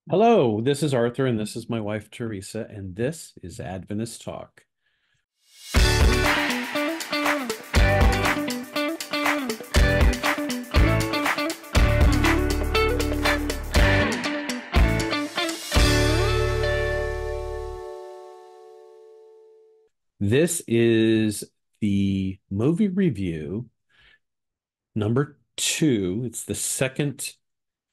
Hello, this is Arthur, and this is my wife, Teresa, and this is Adventist Talk. This is the movie review number two. It's the second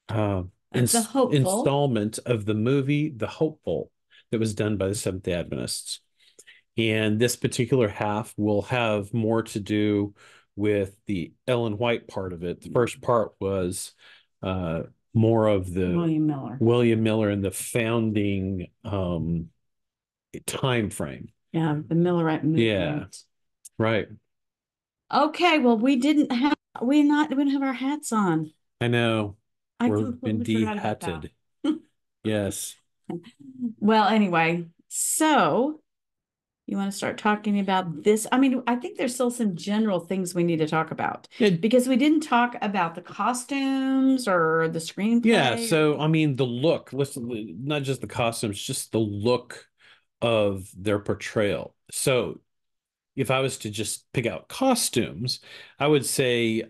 The hopeful. installment of the movie The Hopeful that was done by the Seventh-day Adventists. And this particular half will have more to do with the Ellen White part of it. The first part was uh, more of the William Miller. William Miller and the founding time frame. Yeah, the Millerite Yeah, movement. right. Okay, well, we didn't have our hats on. I know. I We've been completely forgot about that. de-hatted. Yes. Well, anyway, so you want to start talking about this? I mean, I think there's still some general things we need to talk about It, because we didn't talk about the costumes or the yeah. screenplay. So, I mean, the look, listen, not just the costumes, just the look of their portrayal. So, if I was to just pick out costumes, I would say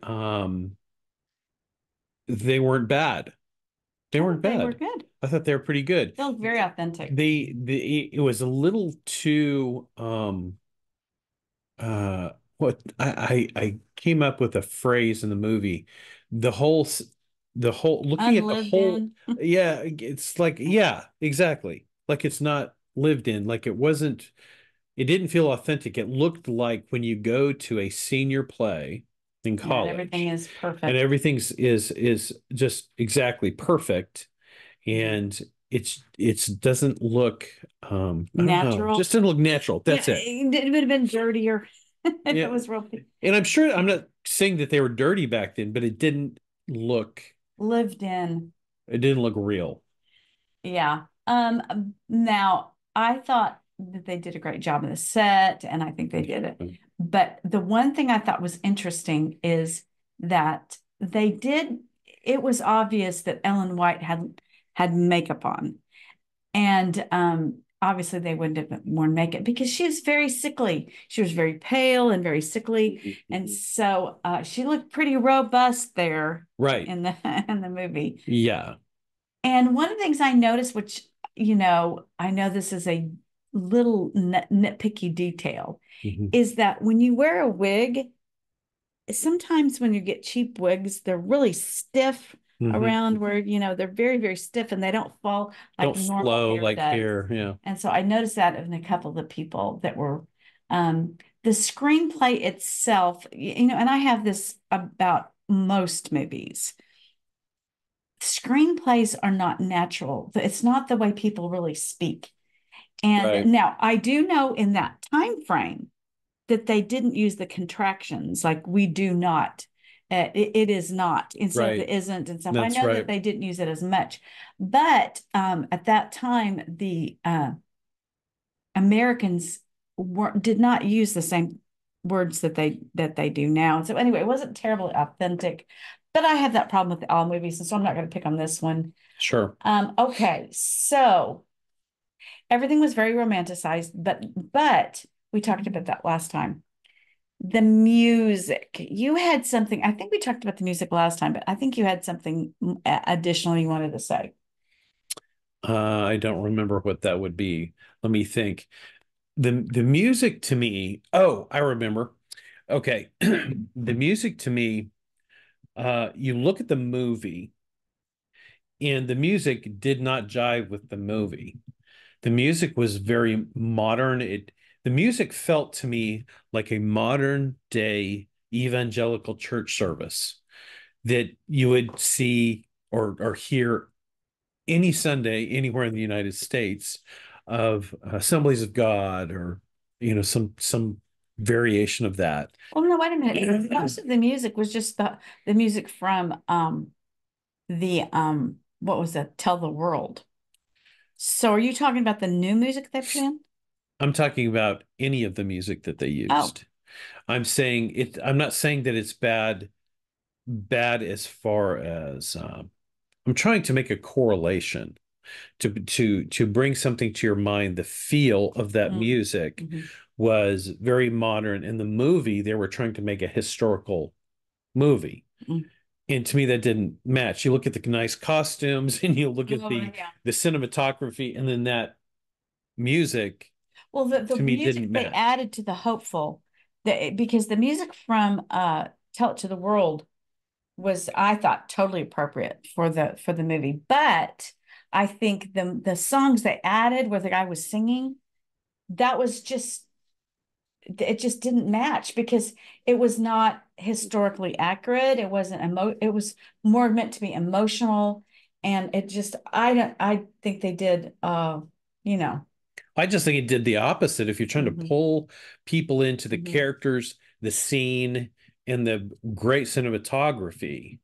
they weren't bad. They Oh, weren't they were bad. good. I thought they were pretty good. They look very authentic. It was a little too what I came up with a phrase in the movie. The whole the whole looking at the Unlived whole, in. yeah, it's like, yeah, exactly. Like it's not lived in, like it didn't feel authentic. It looked like when you go to a senior play in Yeah, and everything college is and perfect. everything's is just exactly perfect, and it's doesn't look I don't know, Natural. just didn't look natural. Yeah, That's it. it would have been dirtier if it Yeah. was real And I'm sure I'm not saying that they were dirty back then, but look lived in. it didn't look real. Yeah. Now I thought that they did a great job in the set, and I think they did it. But the one thing I thought was interesting is that it was obvious that Ellen White had makeup on. And obviously they wouldn't have worn makeup because she was very sickly. She was very pale and very sickly. And so she looked pretty robust there Right. in the in the movie. Yeah. And one of the things I noticed, which, I know this is a little nitpicky detail, Mhm. is that when you wear a wig, sometimes when you get cheap wigs, they're really stiff Mhm. around where, they're very, very stiff and they don't fall like Don't normal flow hair like does. hair. Yeah. And so I noticed that in a couple of the people that were the screenplay itself, and I have this about most movies. Screenplays are not natural. It's not the way people really speak. And Right. now I do know in that time frame that they didn't use the contractions like we do not. It is not instead of Right. the isn't and stuff. I That's know that right. they didn't use it as much, but at that time, the Americans did not use the same words that they do now. And so anyway, it wasn't terribly authentic, but I have that problem with all movies, and so I'm not going to pick on this one. Sure. Okay, so everything was very romanticized, but we talked about that last time. The music. You had something, I think we talked about the music last time, but I think you had something additional you wanted to say. I don't remember what that would be. Let me think. The music to me, oh, I remember. Okay. The music to me, you look at the movie and the music did not jive with the movie. The music was very modern. The music felt to me like a modern day evangelical church service that you would see or hear any Sunday anywhere in the United States of Assemblies of God, or some variation of that. Well, no, wait a minute. Most of the music was just the music from the what was that? Tell the World. So are you talking about the new music they put in? I'm talking about any of the music that they Oh, used. I'm not saying that it's bad as far as I'm trying to make a correlation. to bring something to your mind. The feel of that Mm, music mhm. was very modern. In the movie, they were trying to make a historical movie. Mm. And to me, that didn't match. You look at the nice costumes and you look at Oh, yeah. the cinematography, and then that music Well, the to me music didn't they match. added to the hopeful, because the music from Tell It to the World was, I thought, totally appropriate for the movie. But I think the songs they added where the guy was singing, that was just, it just didn't match because it was not historically accurate. It wasn't it was more meant to be emotional. And it just, I think they did you know. I just think it did the opposite. If you're trying to Mhm, pull people into the mhm. characters, the scene, and the great cinematography,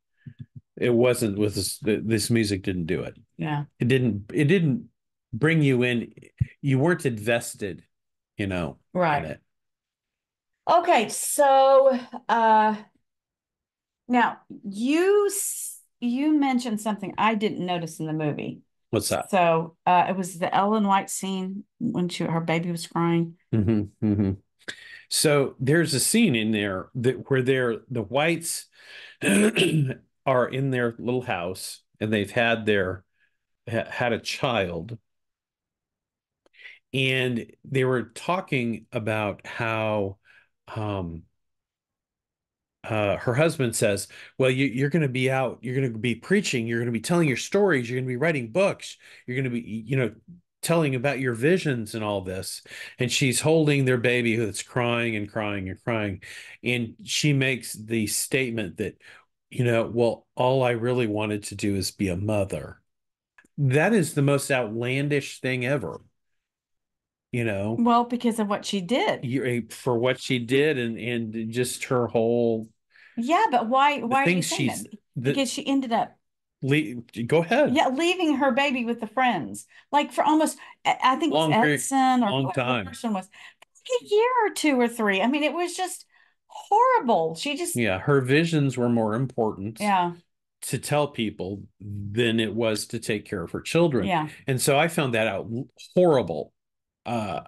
it wasn't with this music didn't do it. Yeah. It didn't bring you in. You weren't invested, in Right. it. Okay, so now you mentioned something I didn't notice in the movie. What's that? So it was the Ellen White scene when her baby was crying. Hmm. So there's a scene in there where the whites are in their little house and they've had a child, and they were talking about how um her husband says, well, you're going to be out, you're going to be preaching, you're going to be telling your stories, you're going to be writing books, you're going to be, telling about your visions and all this. And she's holding their baby that's crying and crying and crying. And she makes the statement that, well, all I really wanted to do is be a mother. That is the most outlandish thing ever, you know, Well, because of what she did. for what she did, and just her whole Yeah, but the why are you things saying that? she's the Because she ended up, go ahead. yeah, leaving her baby with the friends, like for almost, I think it was Long period, Edson or long whoever the time. person was, like a year or two or three. I mean, it was just horrible. She just, Yeah, her visions were more important yeah, to tell people than it was to take care of her children. yeah. And so I found that out horrible. Uh,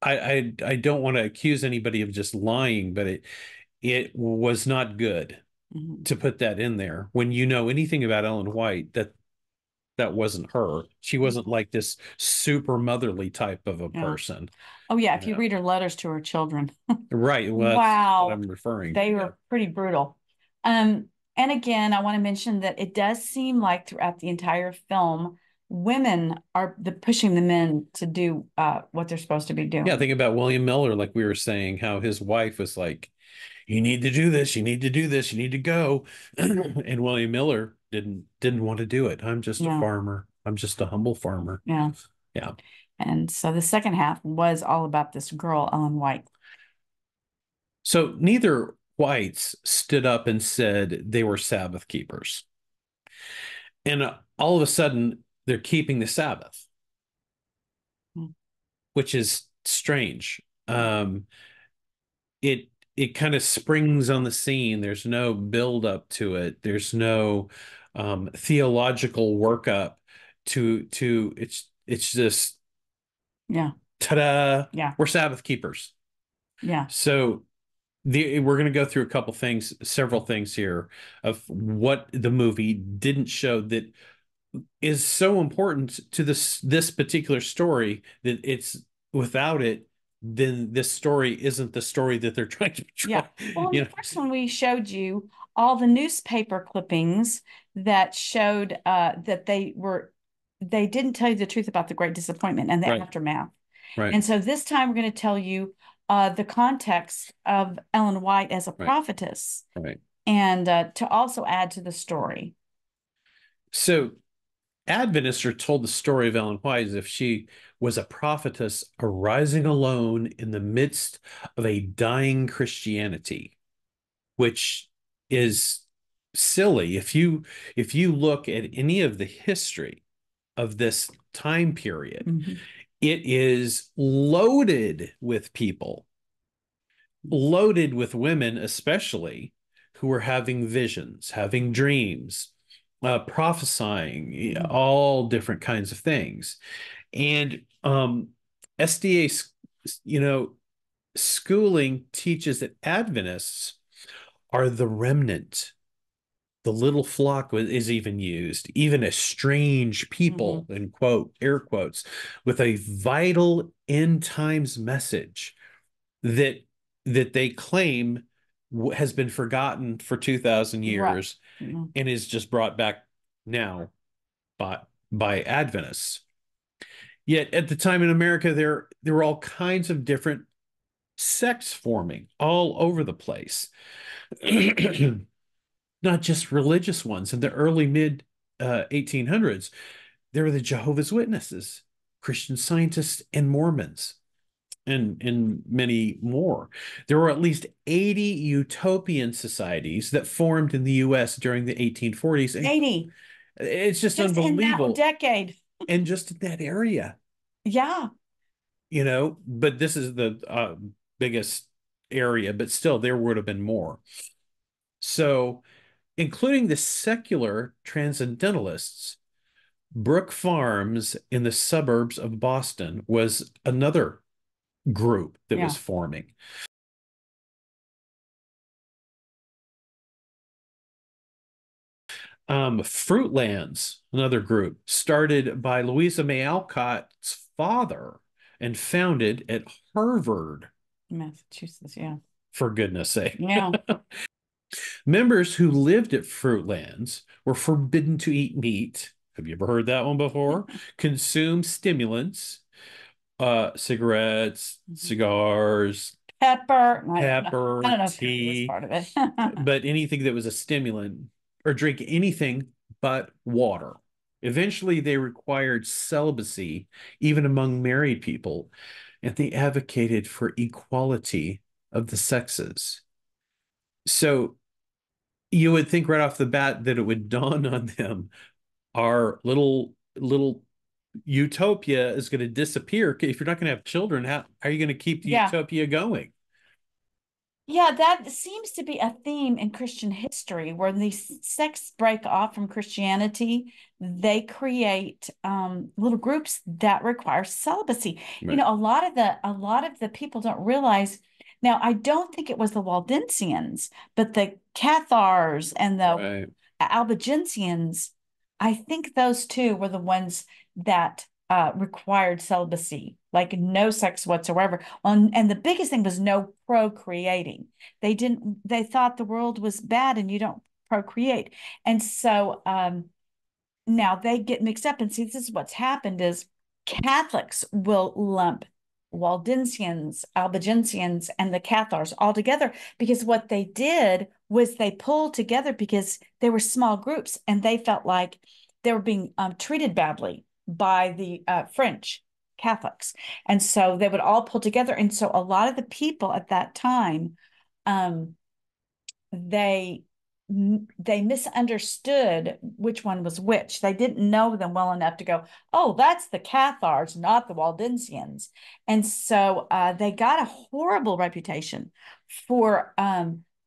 I don't want to accuse anybody of just lying, but it was not good Mhm. to put that in there when you know anything about Ellen White, that wasn't her. She wasn't like this super motherly type of a Yeah. person, Oh, yeah. you If you know. read her letters to her children, Right. Well, that's what wow, I'm referring they to. were pretty brutal. And again, I want to mention that it does seem like throughout the entire film, women are pushing the men to do what they're supposed to be Yeah, doing. think about William Miller, like we were saying, how his wife was like, "You need to do this, you need to do this, you need to go," and William Miller didn't want to do it. I'm just a Yeah, farmer. I'm just a humble farmer. yeah. Yeah. And so the second half was all about this girl, Ellen White. So neither whites stood up and said they were Sabbath keepers, and all of a sudden they're keeping the Sabbath, Mm, which is strange. mm, It it kind of springs on the scene. There's no build up to it. There's no theological workup to it's just yeah, ta-da, yeah, we're Sabbath keepers. yeah. So we're going to go through a couple things, several things here of what the movie didn't show that is so important to this particular story that it's without it, then this story isn't the story that they're trying to Yeah. try. Well, in You the know, first one, we showed you all the newspaper clippings that showed that they didn't tell you the truth about the Great Disappointment and the right, aftermath. right, And so this time we're going to tell you the context of Ellen White as a right, prophetess right. and to also add to the story. So Adventists are told the story of Ellen White as if she was a prophetess arising alone in the midst of a dying Christianity, which is silly. If you look at any of the history of this time period, Mhm. it is loaded with people, loaded with women, especially who are having visions, having dreams, prophesying, Mm-hmm. all different kinds of things. And SDA, you know, schooling teaches that Adventists are the remnant. The little flock is even used, even a strange Mm-hmm. people, in quote, air quotes, with a vital end times message that they claim has been forgotten for 2,000 Right. years Mm-hmm. and is just brought back now by Adventists. Yet at the time in America, there were all kinds of different sects forming all over the place. Not just religious ones. In the early mid 1800s, there were the Jehovah's Witnesses, Christian Scientists, and Mormons, and many more. There were at least 80 utopian societies that formed in the US during the 1840s. And 80, it's just just in that unbelievable. decade. And just in that area, Yeah. but this is the biggest area, but still, there would have been more. So, including the secular transcendentalists, Brook Farms in the suburbs of Boston was another group that was Yeah. forming. Fruitlands, another group, started by Louisa May Alcott's father and founded at Harvard, Massachusetts. Yeah. for goodness sake. Yeah. Members who lived at Fruitlands were forbidden to eat meat. Have you ever heard that one before? Consume stimulants, cigarettes, cigars, Pepper. I pepper, don't know if pepper was tea, part of it. but anything that was a stimulant, or drink anything but water. Eventually, they required celibacy, even among married people, and they advocated for equality of the sexes. So you would think right off the bat that it would dawn on them, our little utopia is going to disappear. If you're not going to have children, how are you going to keep the Yeah. utopia going? Yeah, that seems to be a theme in Christian history where these sects break off from Christianity. They create little groups that require celibacy. You Right. know, a lot of the people don't realize. Now, I don't think it was the Waldensians, but the Cathars and the Right. Albigensians, I think those two were the ones that required celibacy, like no sex whatsoever. And the biggest thing was no procreating. They thought the world was bad and you don't procreate. And so now they get mixed up. And see, this is what's happened is Catholics will lump Waldensians, Albigensians, and the Cathars all together because what they did was they pulled together because they were small groups and they felt like they were being treated badly by the French Catholics. And so they would all pull together. And so a lot of the people at that time, um, they they misunderstood which one was which. They didn't know them well enough to go, oh, that's the Cathars, not the Waldensians. And so they got a horrible reputation for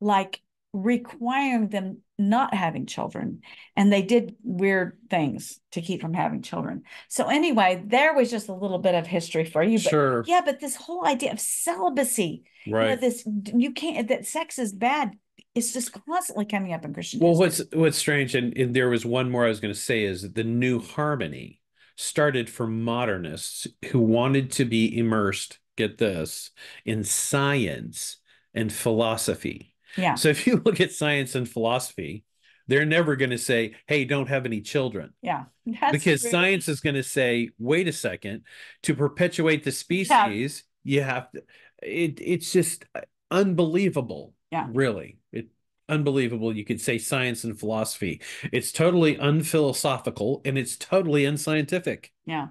like requiring them not having children. And they did weird things to keep from having children. So anyway, there was just a little bit of history for you. But Sure. yeah, but this whole idea of celibacy, you know, Right. this you can't that sex is bad, it's just constantly coming up in Christian Well, history. what's strange, and there was one more I was going to say, is that the new harmony started for modernists who wanted to be immersed, get this, in science and philosophy. Yeah, So if you look at science and philosophy, they're never going to say, "Hey, don't have any children." yeah, that's Because true. science is going to say, wait a second, to perpetuate the Yeah, species, you have to, it's just unbelievable, yeah, really. Unbelievable. You could say science and philosophy. It's totally unphilosophical and it's totally unscientific. yeah.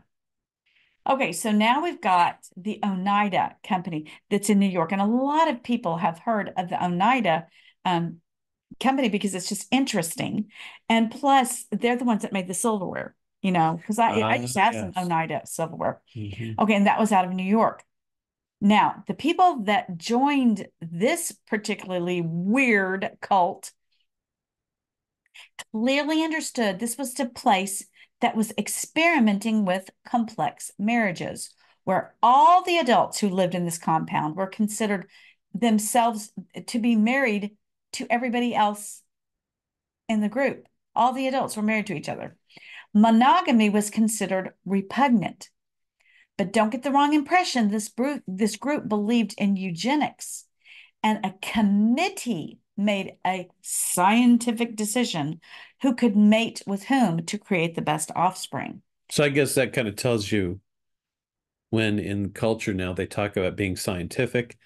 Okay, so now we've got the Oneida Company that's in New York, and a lot of people have heard of the Oneida um, Company because it's just interesting, and plus they're the ones that made the silverware. You know, because I Ah, just have some yes. Oneida silverware. Mhm. Okay, and that was out of New York. Now, the people that joined this particularly weird cult clearly understood this was a place that was experimenting with complex marriages, where all the adults who lived in this compound were considered themselves to be married to everybody else in the group. All the adults were married to each other. Monogamy was considered repugnant. But don't get the wrong impression. This group believed in eugenics, and a committee made a scientific decision who could mate with whom to create the best offspring. So I guess that kind of tells you when in culture now they talk about being scientific,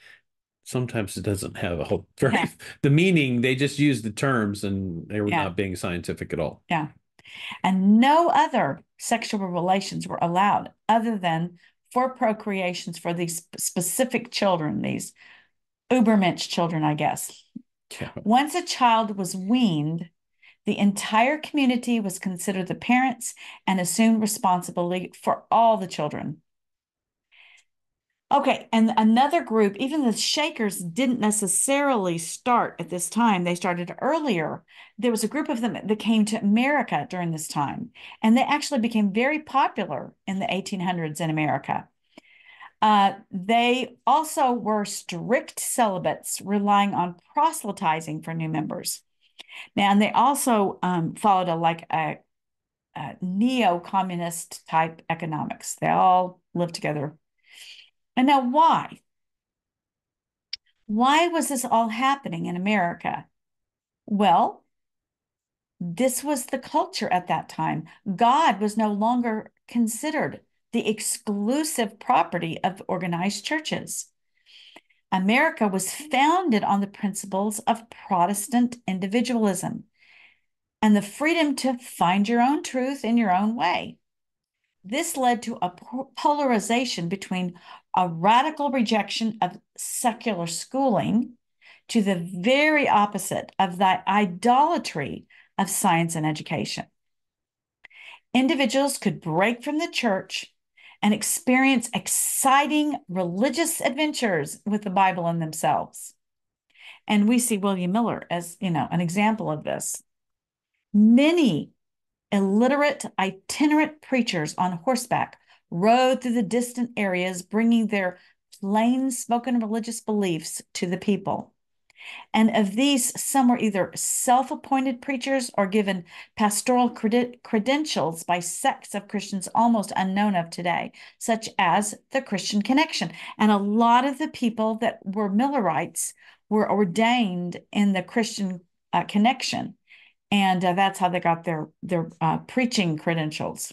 sometimes it doesn't have a whole very Yeah, the meaning. They just use the terms and they were yeah, not being scientific at all. yeah. And no other sexual relations were allowed other than for procreations for these specific children, these Ubermensch children, I guess. Yeah. Once a child was weaned, the entire community was considered the parents and assumed responsibility for all the children. Okay, and another group, even the Shakers didn't necessarily start at this time. They started earlier. There was a group of them that came to America during this time, and they actually became very popular in the 1800s in America. They also were strict celibates, relying on proselytizing for new members. Now, and they also followed a neo-communist type economics. They all lived together. And now, why? Why was this all happening in America? Well, this was the culture at that time. God was no longer considered the exclusive property of organized churches. America was founded on the principles of Protestant individualism and the freedom to find your own truth in your own way. This led to a polarization between a radical rejection of secular schooling to the very opposite of the idolatry of science and education. Individuals could break from the church and experience exciting religious adventures with the Bible in themselves. And we see William Miller as, an example of this. Many illiterate, itinerant preachers on horseback rode through the distant areas, bringing their plain spoken religious beliefs to the people. And of these, some were either self appointed preachers or given pastoral credentials by sects of Christians almost unknown of today, such as the Christian Connection. And a lot of the people that were Millerites were ordained in the Christian Connection. And that's how they got their preaching credentials.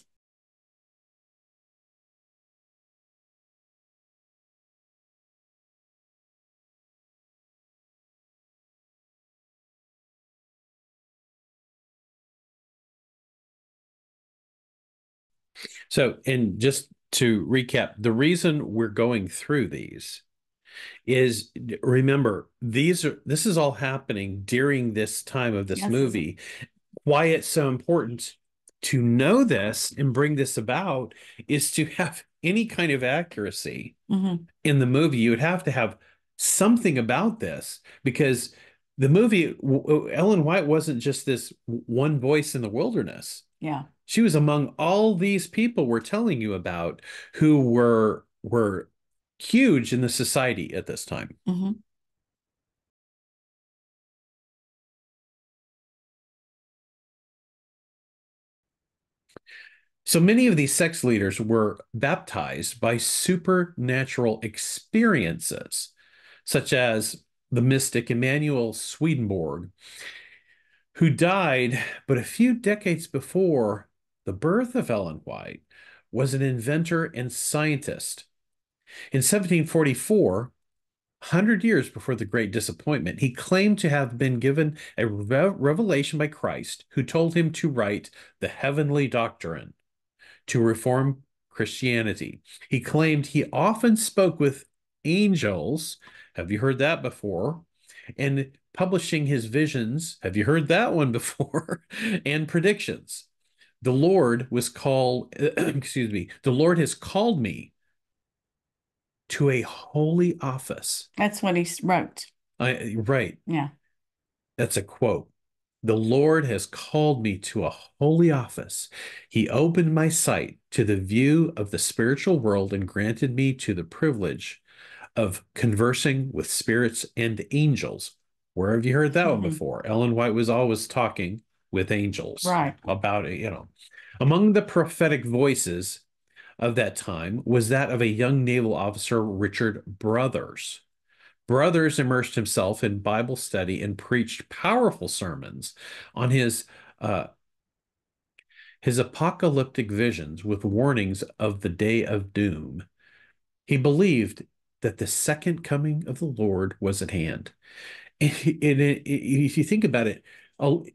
So, and just to recap, the reason we're going through these is remember, this is all happening during this time of this Yes, is movie. Why it's so important to know this and bring this about is to have any kind of accuracy mm-hmm. in the movie. You would have to have something about this because the movie, Ellen White wasn't just this one voice in the wilderness. Yeah. She was among all these people we're telling you about who were huge in the society at this time. Mm-hmm. So many of these sex leaders were baptized by supernatural experiences, such as the mystic Emanuel Swedenborg, who died but a few decades before the birth of Ellen White, was an inventor and scientist. In 1744, 100 years before the Great Disappointment, he claimed to have been given a revelation by Christ, who told him to write the heavenly doctrine to reform Christianity. He claimed he often spoke with angels. Have you heard that before? And publishing his visions. Have you heard that one before? And predictions. The Lord was called, excuse me, the Lord has called me to a holy office. That's what he wrote. Right. Yeah. That's a quote. The Lord has called me to a holy office. He opened my sight to the view of the spiritual world and granted me to the privilege of conversing with spirits and angels. Where have you heard that one Mhm. before? Ellen White was always talking with angels Right. about it, you know. Among the prophetic voices of that time was that of a young naval officer, Richard Brothers. Brothers immersed himself in Bible study and preached powerful sermons on uh, his apocalyptic visions with warnings of the day of doom. He believed that the second coming of the Lord was at hand. If you think about it, oh,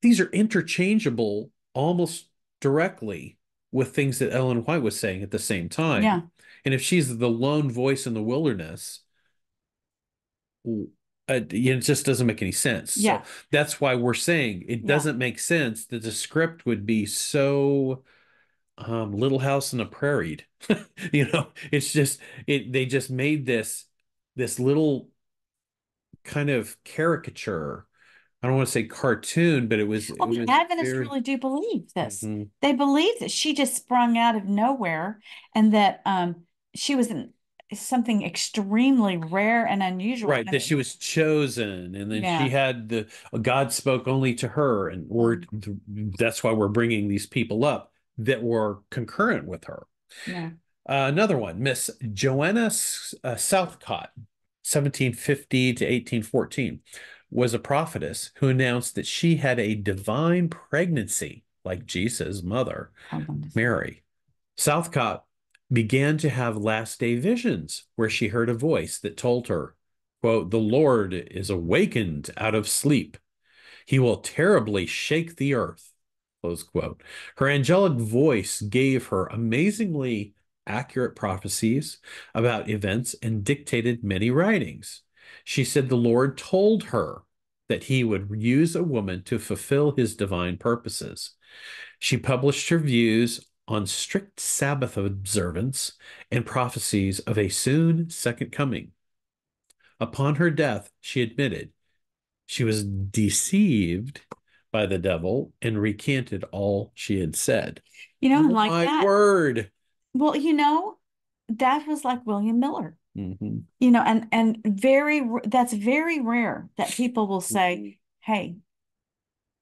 these are interchangeable almost directly with things that Ellen White was saying at the same time. Yeah. And if she's the lone voice in the wilderness, it just doesn't make any sense. So Yeah. that's why we're saying it Yeah. doesn't make sense that the script would be so Little House on the Prairie. It's just they just made this little kind of caricature. I don't want to say cartoon, but it was Well, it the was Adventists very really do believe this. Mhm. They believe that she just sprung out of nowhere and that she was something extremely rare and unusual. Right, And that she was chosen, and then she yeah. had the God spoke only to her, and Mhm. that's why we're bringing these people up that were concurrent with her. Yeah. Another one, Miss Joanna Southcott, 1750 to 1814, was a prophetess who announced that she had a divine pregnancy, like Jesus' mother, Hold on a second. Mary. Southcott began to have last day visions where she heard a voice that told her, quote, "The Lord is awakened out of sleep. He will terribly shake the earth." Close quote. Her angelic voice gave her amazingly accurate prophecies about events and dictated many writings. She said the Lord told her that he would use a woman to fulfill his divine purposes. She published her views on strict Sabbath observance and prophecies of a soon second coming. Upon her death, she admitted she was deceived by the devil and recanted all she had said. And like My that, word. well, that was like William Miller. Hmm. And that's very rare that people will say, "Hey,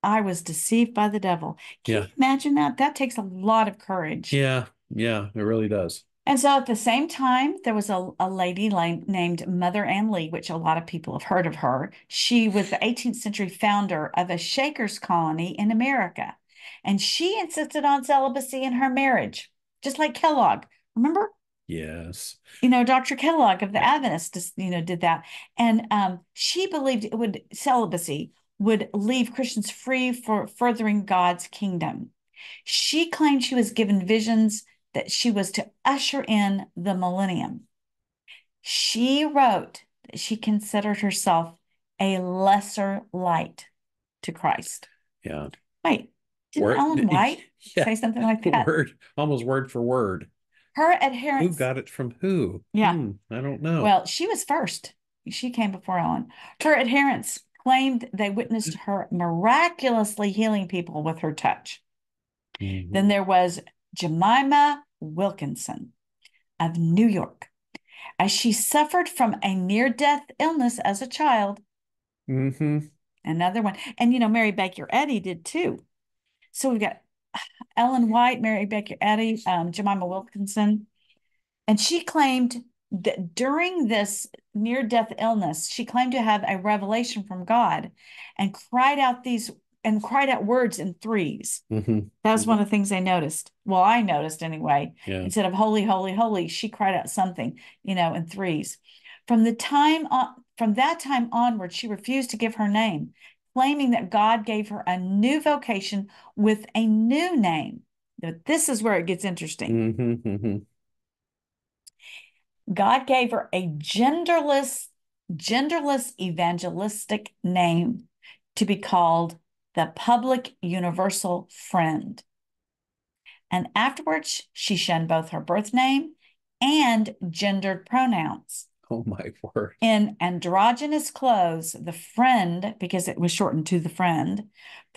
I was deceived by the devil." Can Yeah. you imagine that? That takes a lot of courage. Yeah. Yeah. It really does. And so at the same time, there was a lady named Mother Ann Lee, which a lot of people have heard of her. She was the 18th century founder of a Shakers colony in America. And she insisted on celibacy in her marriage, just like Kellogg. Remember? Yes. Dr. Kellogg of the Yeah. Adventists, did that. And she believed celibacy would leave Christians free for furthering God's kingdom. She claimed she was given visions that she was to usher in the millennium. She wrote that she considered herself a lesser light to Christ. Yeah. Wait, didn't Word. Ellen White Yeah. say something like that? Word. Almost word for word. Her Who adherents, got it from who? yeah, I don't know. well, she was first. She came before Ellen. Her adherents claimed they witnessed her miraculously healing people with her touch. Then Hmm. there was Jemima Wilkinson of New York. As she suffered from a near-death illness as a child, Hmm. another one. And Mary Baker Eddy did too. So we've got Ellen White, Mary Baker Eddy, Jemima Wilkinson. And she claimed that during this near death illness, she claimed to have a revelation from God and cried out words in threes. Hmm. That was one of the things they noticed. Well, I noticed anyway. Yeah. Instead of holy, holy, holy, she cried out something, in threes. From that time onward, she refused to give her name, claiming that God gave her a new vocation with a new name. But this is where it gets interesting. Hmm. Hmm. God gave her a genderless evangelistic name to be called the public universal friend. And afterwards, she shunned both her birth name and gendered pronouns. Oh my word. In androgynous clothes, the Friend, because it was shortened to the Friend,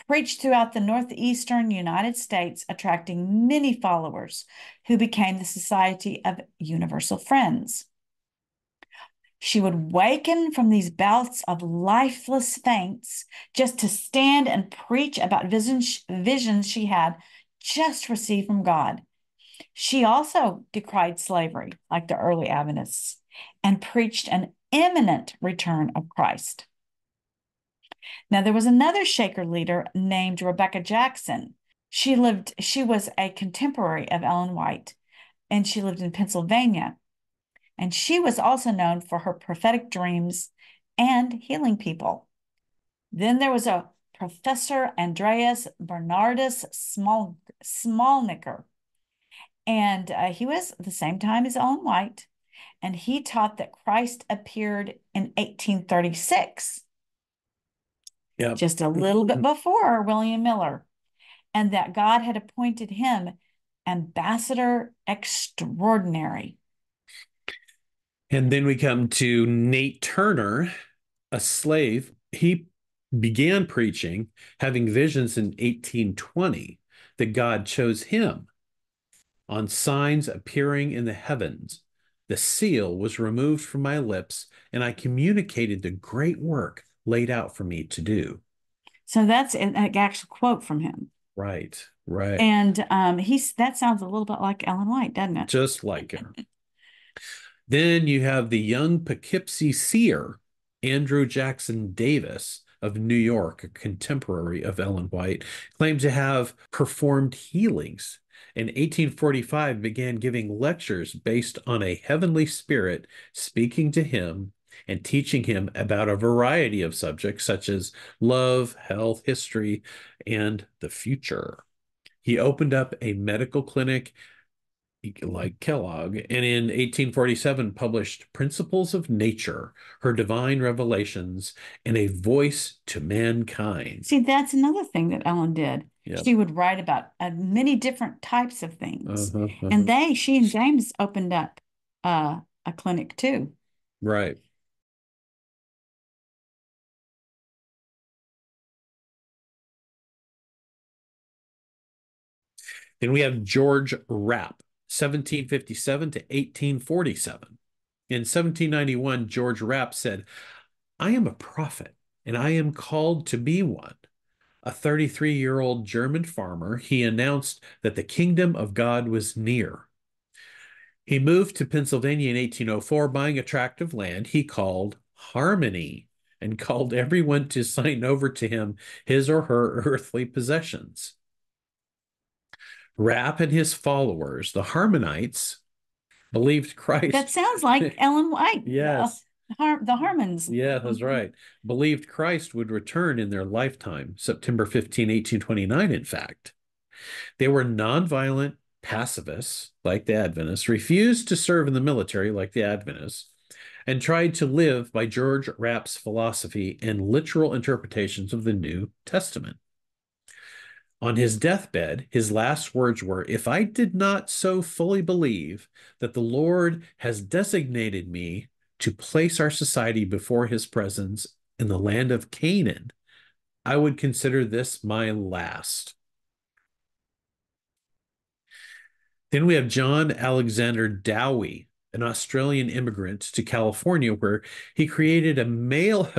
preached throughout the northeastern United States, attracting many followers who became the Society of Universal Friends. She would waken from these bouts of lifeless faints just to stand and preach about visions she had just received from God. She also decried slavery, like the early Adventists, and preached an imminent return of Christ. Now, there was another Shaker leader named Rebecca Jackson. She was a contemporary of Ellen White, and she lived in Pennsylvania. And she was also known for her prophetic dreams and healing people. Then there was a Professor Andreas Bernardus Smallnicker, and he was the same time as Ellen White, and he taught that Christ appeared in 1836, Yep. just a little bit before William Miller, and that God had appointed him ambassador extraordinary. And then we come to Nate Turner, a slave. He began preaching, having visions in 1820 that God chose him on signs appearing in the heavens. The seal was removed from my lips, and I communicated the great work laid out for me to do. So that's an actual quote from him. Right, right. And that sounds a little bit like Ellen White, doesn't it? Just like her. Then you have the young Poughkeepsie seer, Andrew Jackson Davis of New York, a contemporary of Ellen White, claimed to have performed healings. In 1845, began giving lectures based on a heavenly spirit speaking to him and teaching him about a variety of subjects such as love, health, history, and the future. He opened up a medical clinic like Kellogg, and in 1847 published Principles of Nature, Her Divine Revelations, and A Voice to Mankind. See, that's another thing that Ellen did. Yep. She would write about many different types of things. Uh-huh. And she and James opened up a clinic too. Right. Then we have George Rapp, 1757 to 1847. In 1791, George Rapp said, I am a prophet, and I am called to be one. A 33-year-old German farmer, he announced that the kingdom of God was near. He moved to Pennsylvania in 1804, buying a tract of land he called Harmony, and called everyone to sign over to him his or her earthly possessions. Rapp and his followers, the Harmonites, believed Christ. That sounds like Ellen White. Yes. The Harmons. Yeah, that's right. Believed Christ would return in their lifetime, September 15, 1829, in fact. They were nonviolent pacifists, like the Adventists, refused to serve in the military, like the Adventists, and tried to live by George Rapp's philosophy and literal interpretations of the New Testament. On his deathbed, his last words were, If I did not so fully believe that the Lord has designated me to place our society before his presence in the land of Canaan, I would consider this my last. Then we have John Alexander Dowie, an Australian immigrant to California, where he created a mail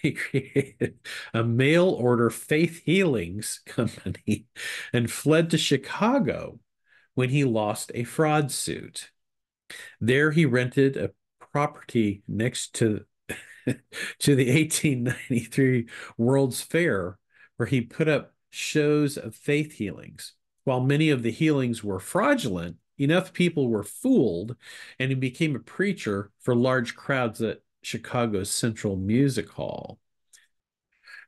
he created a mail order faith healings company and fled to Chicago when he lost a fraud suit. There he rented a property next to to the 1893 World's Fair, where he put up shows of faith healings. While many of the healings were fraudulent, enough people were fooled, and he became a preacher for large crowds at Chicago's Central Music Hall.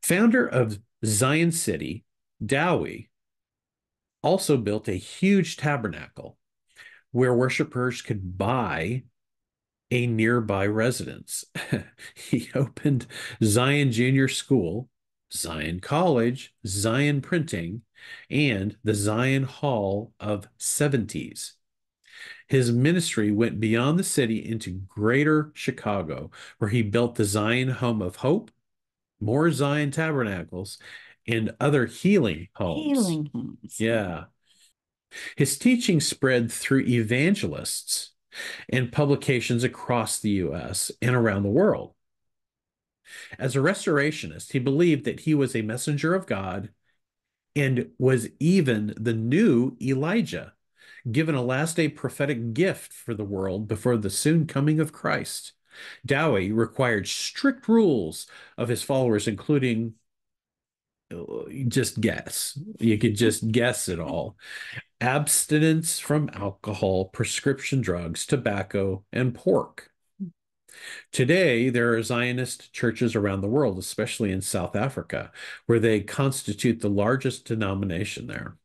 Founder of Zion City, Dowie also built a huge tabernacle where worshipers could buy a nearby residence. He opened Zion Junior School, Zion College, Zion Printing, and the Zion Hall of 70s. His ministry went beyond the city into greater Chicago, where he built the Zion Home of Hope, more Zion Tabernacles, and other healing homes. Healing homes. Yeah. His teaching spread through evangelists and publications across the US and around the world. As a restorationist, he believed that he was a messenger of God and was even the new Elijah, given a last day prophetic gift for the world before the soon coming of Christ. Dowie required strict rules of his followers, including just guess. You could just guess it all. Abstinence from alcohol, prescription drugs, tobacco, and pork. Today, there are Zionist churches around the world, especially in South Africa, where they constitute the largest denomination there.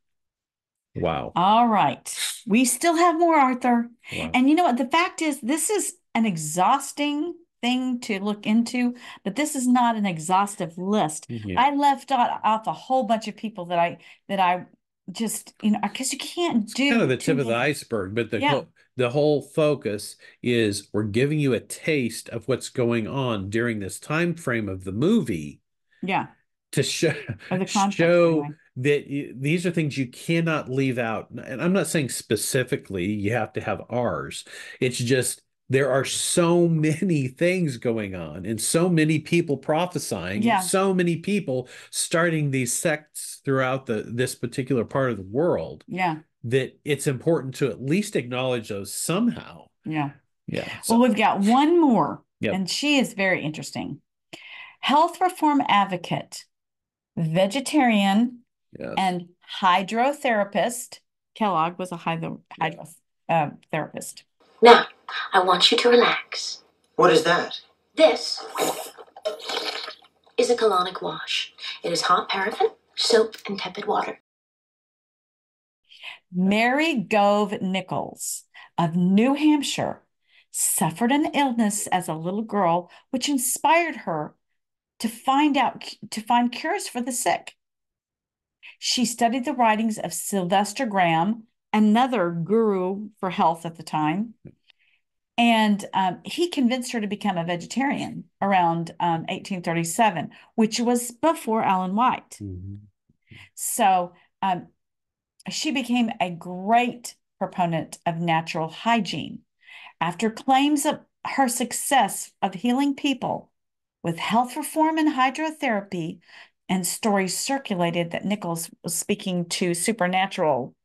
Wow. All right. We still have more, Arthur. Wow. And you know what? The fact is, this is an exhausting thing to look into, but this is not an exhaustive list. Yeah. I left off a whole bunch of people that I just, because you can't Kind do of the too tip of the many. iceberg, but Yeah, the whole focus is we're giving you a taste of what's going on during this time frame of the movie yeah. to show Or the context show anyway. that these are things you cannot leave out. And I'm not saying specifically you have to have ours. It's just there are so many things going on and so many people prophesying and Yeah, so many people starting these sects throughout this particular part of the world yeah, that it's important to at least acknowledge those somehow. yeah. Yeah. Well, So, we've got one more, yep. and she is very interesting. Health reform advocate, vegetarian, Yes. and hydrotherapist. Kellogg was a Yeah. therapist. Now, I want you to relax. What is that? This is a colonic wash. It is hot paraffin, soap, and tepid water. Mary Gove Nichols of New Hampshire suffered an illness as a little girl, which inspired her to find cures for the sick. She studied the writings of Sylvester Graham, another guru for health at the time, and he convinced her to become a vegetarian around 1837, which was before Ellen White. Mm-hmm. So she became a great proponent of natural hygiene. After claims of her success of healing people with health reform and hydrotherapy, and stories circulated that Nichols was speaking to supernatural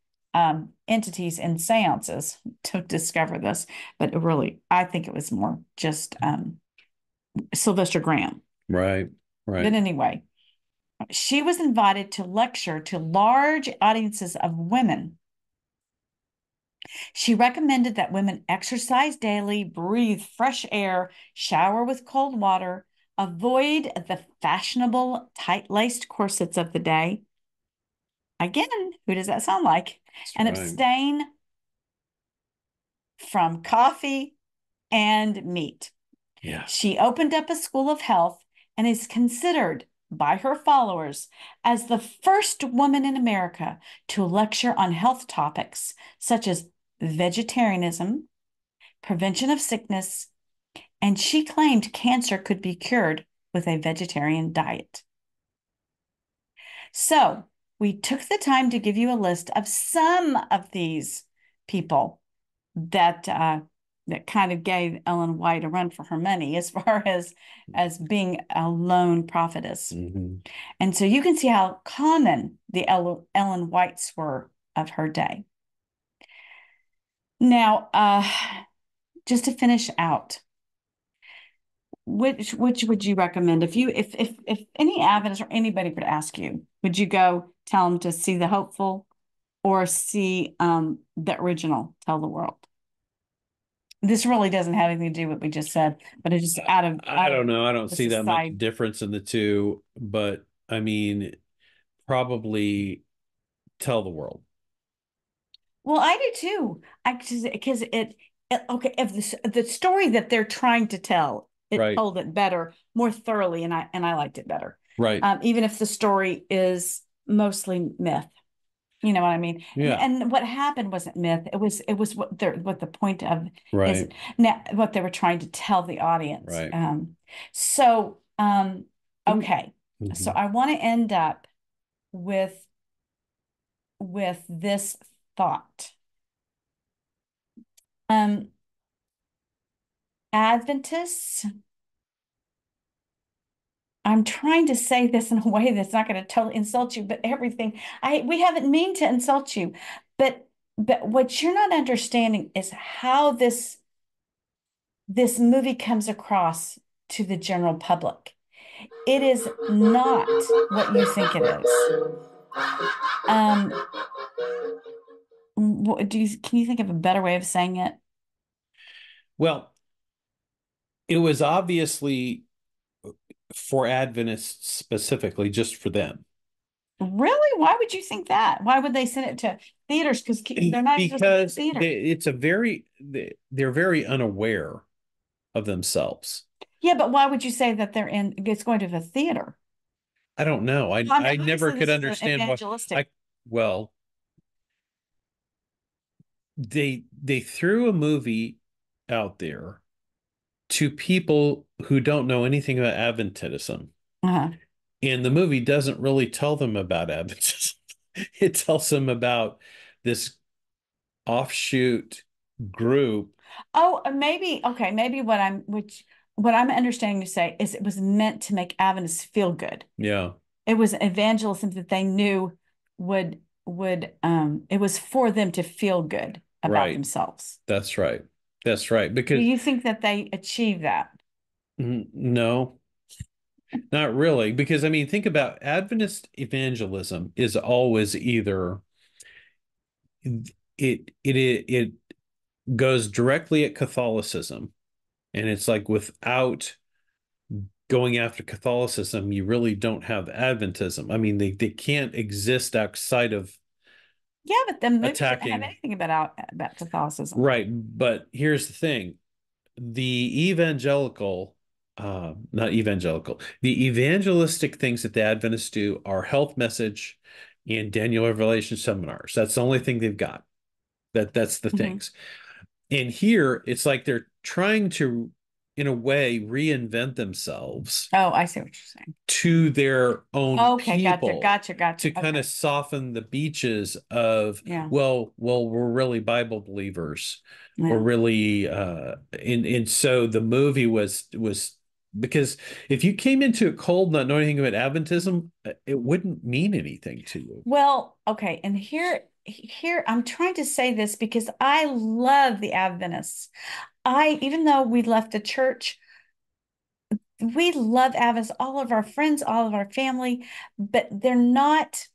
entities in seances to discover this. But really, I think it was more just Sylvester Graham. Right. But Right. anyway, she was invited to lecture to large audiences of women. She recommended that women exercise daily, breathe fresh air, shower with cold water, avoid the fashionable tight-laced corsets of the day. Again, who does that sound like? That's And right. abstain from coffee and meat. Yeah. She opened up a school of health and is considered by her followers as the first woman in America to lecture on health topics such as vegetarianism, prevention of sickness, and she claimed cancer could be cured with a vegetarian diet. So we took the time to give you a list of some of these people that kind of gave Ellen White a run for her money as far as being a lone prophetess. Mm-hmm. And so you can see how common the Ellen Whites were of her day. Now, just to finish out, which would you recommend if any Adventist or anybody would ask you, would you go tell them to see the hopeful or see the original Tell the World? This really doesn't have anything to do with what we just said, but it's just I don't know. I don't this see that much aside. difference in the two, but I mean, probably Tell the World. Well, I do too. Because okay, if the story that they're trying to tell, it Right. told it better, more thoroughly, and I liked it better. Right. Even if the story is mostly myth. You know what I mean? Yeah. And what happened wasn't myth. It was what the point of is Right. now what they were trying to tell the audience. Right. So okay. So Mhm. I want to end up with this thought. Um, Adventists, I'm trying to say this in a way that's not going to totally insult you, but everything we haven't mean to insult you, but what you're not understanding is how this movie comes across to the general public. It is not what you think it is. Um, can you think of a better way of saying it? Well, it was obviously for Adventists specifically, just for them. Really? Why would you think that? Why would they send it to theaters? Because they're not supposed to be in Because theater. they're very unaware of themselves. Yeah, but why would you say that it's going to the theater? I don't know. I I mean, I never obviously could this is an understand why. evangelistic. I well, they threw a movie out there to people who don't know anything about Adventism. Uh-huh. And the movie doesn't really tell them about Adventism. It tells them about this offshoot group. Oh, maybe okay. Maybe what I'm understanding you say is it was meant to make Adventists feel good. Yeah, It was evangelism that they knew would it was for them to feel good about right. themselves. That's right. That's right. Do Because you think that they achieve that? no, not really. Because I mean, think about Adventist evangelism is always either it goes directly at Catholicism, and it's like without going after Catholicism, you really don't have Adventism. I mean, they can't exist outside of Yeah, but the movie didn't have attacking. anything about Catholicism. Right. But here's the thing. The evangelical, not evangelical, the evangelistic things that the Adventists do are health message and Daniel Revelation seminars. That's the only thing they've got. That's the Mhm. things. And here it's like they're trying to, in a way, reinvent themselves Oh, I see what you're saying. to their own Okay, gotcha, people gotcha, gotcha. to kind Okay. of soften the beaches of, Yeah, well, we're really Bible believers. We're yeah. really and so the movie was because if you came into it cold, not knowing anything about Adventism, it wouldn't mean anything to you. Well, okay, and here I'm trying to say this because I love the Adventists. Even though we left the church, we love Adventists, all of our friends, all of our family, but they're not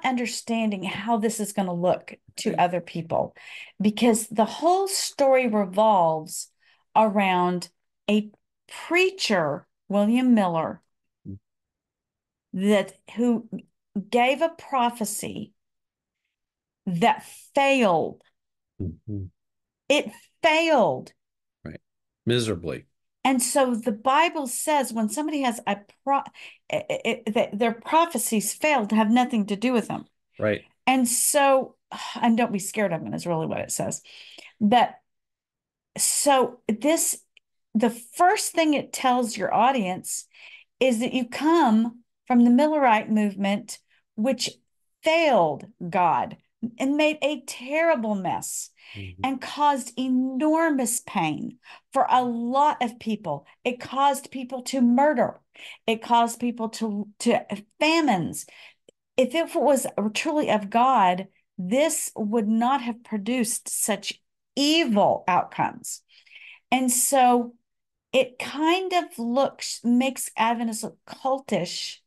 understanding how this is going to look to Right. other people because the whole story revolves around a preacher, William Miller, that who gave a prophecy that failed. Mhm. It failed. Right. Miserably. And so the Bible says when somebody has their prophecies failed to have nothing to do with them. Right. And so, and don't be scared of them is really what it says. But so the first thing it tells your audience is that you come from the Millerite movement, which failed God and made a terrible mess Mhm. and caused enormous pain for a lot of people. It caused people to murder. It caused people to famines. If it was truly of God, this would not have produced such evil outcomes. And so it kind of makes Adventists look cultish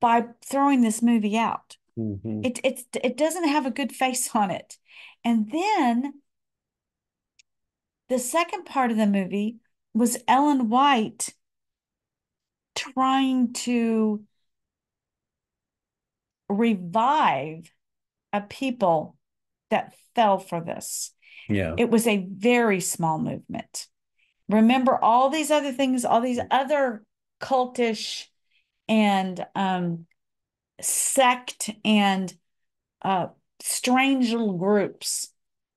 by throwing this movie out. Mhm. It doesn't have a good face on it. And then the second part of the movie was Ellen White trying to revive a people that fell for this. Yeah. It was a very small movement. Remember all these other things, all these other cultish and sect and uh, strange little groups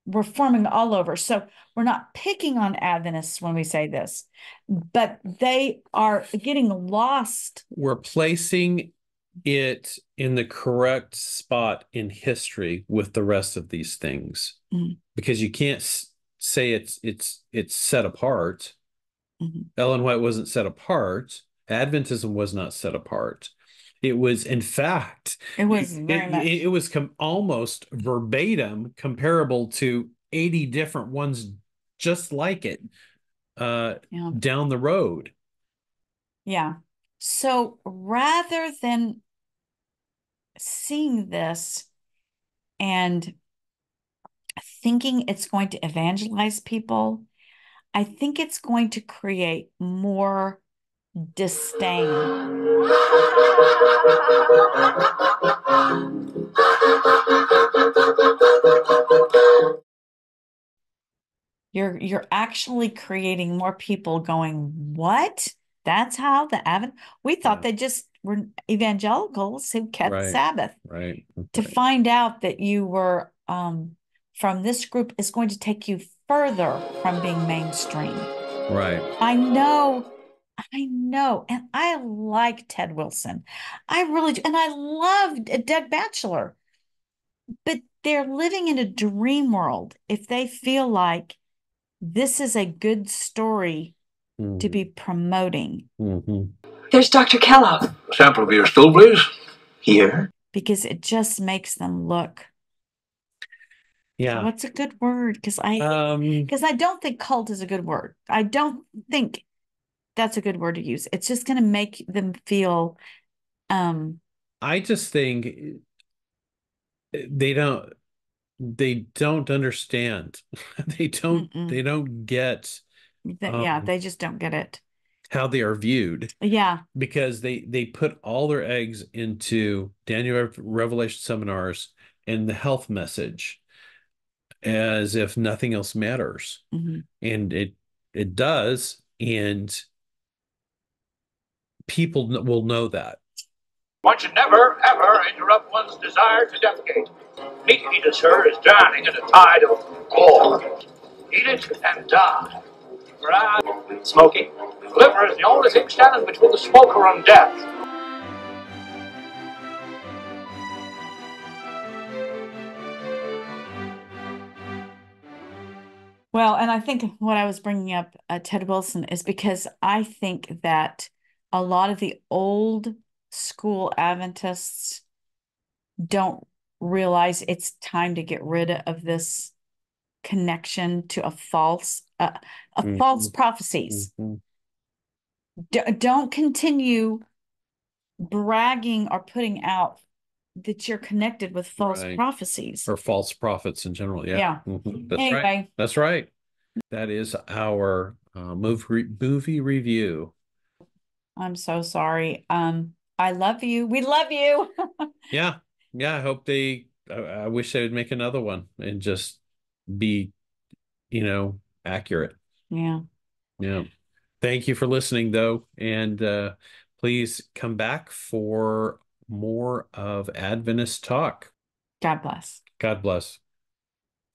were forming all over. So we're not picking on Adventists when we say this, but they are getting lost. We're placing it in the correct spot in history with the rest of these things, because you can't say it's set apart. Ellen White wasn't set apart. Adventism was not set apart. It was, in fact, It was very much. it was almost verbatim comparable to 80 different ones just like it down the road. Yeah. So rather than seeing this and thinking it's going to evangelize people, I think it's going to create more disdain. You're actually creating more people going, what? That's how the we thought they just were evangelicals who kept Sabbath. Right. To find out that you were from this group is going to take you further from being mainstream. Right. I know. And I like Ted Wilson. I really do. And I loved Doug Batchelor. But they're living in a dream world if they feel like this is a good story to be promoting. There's Dr. Kellogg. A sample of your stool, please. Here. Because it just makes them look. Yeah. What's a good word? Because I don't think cult is a good word. I don't think that's a good word to use. It's just going to make them feel. I just think they don't understand. They don't get. They just don't get it. How they are viewed. Yeah. Because they put all their eggs into Daniel Revelation seminars and the health message as if nothing else matters. And it does, and people will know that. One should never, ever interrupt one's desire to defecate. Meat eater, sir, is drowning in a tide of gore. Eat it and die. Smoking. Liver is the only thing standing between the smoker and death. Well, and I think what I was bringing up Ted Wilson is because I think that a lot of the old school Adventists don't realize it's time to get rid of this connection to a false prophecies. Don't continue bragging or putting out that you're connected with false prophecies or false prophets in general. Yeah. That's anyway. Right. That's right. That is our movie review. I'm so sorry. I love you. We love you. Yeah. I hope I wish they would make another one and just be, accurate. Yeah. Thank you for listening, though. And please come back for more of Adventist Talk. God bless. God bless.